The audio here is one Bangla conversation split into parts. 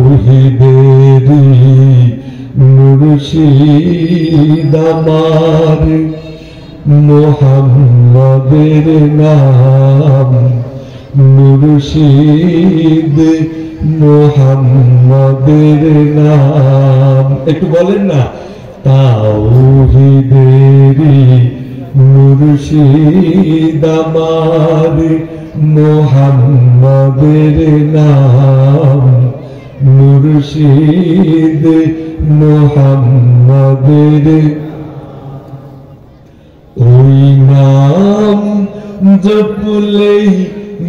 তাওহীদেরি মুর্শিদ আমার, মুহাম্মাদের নাম মুর্শিদ, মুহাম্মাদের নাম। একটু বলেন না, তাওহীদেরি মুর্শিদ আমার, মুহাম্মাদের নাম মুর্শিদ, মুহাম্মাদের। ওই নাম জপলেই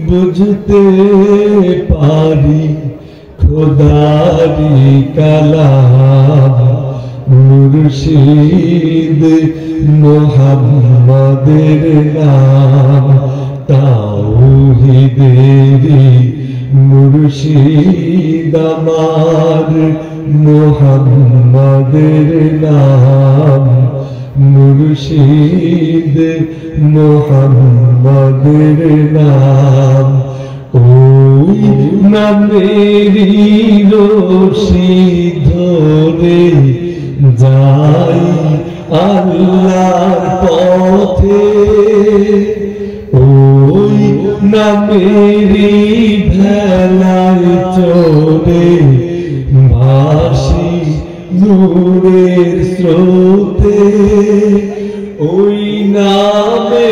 বুঝতে পারি খোদারি কালাম, মুর্শিদ মুহাম্মাদের নাম। তাওহীদেরি মুর্শিদ আমার, মুহাম্মাদের নাম মুর্শিদ, মুহাম্মাদের নাম। ওই নামেরই রশি ধরে যাই আল্লাহর পথে, ওই নামেরই ভেলায় চলে ভাসি নূরের স্রোতে, ওই নামের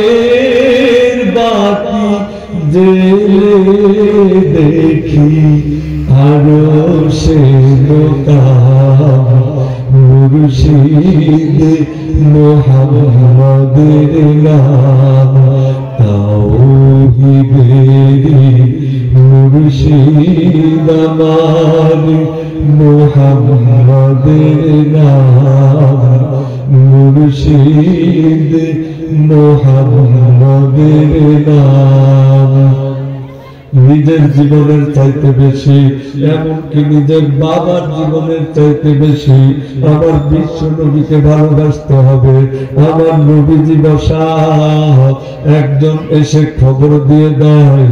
বাতি জেলে দেখি আরশে মোকাম, মুর্শিদ মুহাম্মাদের নাম। তাওহীদেরি মুর্শিদ আমার, মুহাম্মাদের নাম মুর্শিদ, মুহাম্মাদের নাম। নিজের জীবনের চাইতে বেশি, এমনকি নিজের বাবার জীবনের চাইতে বেশি আমার বিশ্ব নবীকে ভালোবাসতে হবে। আমার নবীজি বসা, একজন এসে খবর দিয়ে দেয়,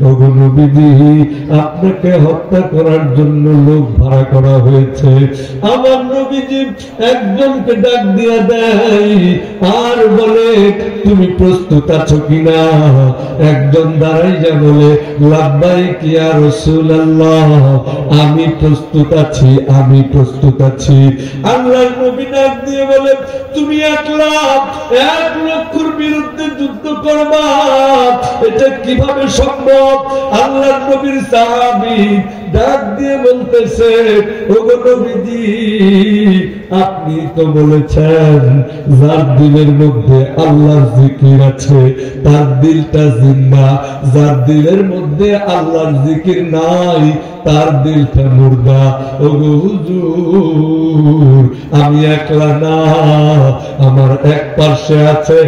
ওগো নবীজি আপনাকে হত্যা করার জন্য লোক ভাড়া করা হয়েছে। আমার নবীজি একজনকে ডাক দিয়ে দেয় আর বলে তুমি প্রস্তুত আছো কিনা? একজন দাঁড়াইয়া বলে লাব্বাইক ইয়া রাসূলুল্লাহ, আমি প্রস্তুত আছি, আমি প্রস্তুত আছি। আল্লাহর নবী ডাক দিয়ে বলে তুমি 1 লক্ষর বিরুদ্ধে যুদ্ধ করবা, এটা কিভাবে সম্ভব? আল্লাহর নবীর সাহাবী ডাক দিয়ে বলতেছে ওগো নবীজি আপনি তো বলেছেন যার দিলের মধ্যে আল্লাহর জিকির আছে তার দিলটা জিন্দা, যার দিলের মধ্যে আল্লাহর জিকির নাই তার দিলটা মুর্দা। ওগো হুজুর আমি একলা না, আমার এক পাশে আছে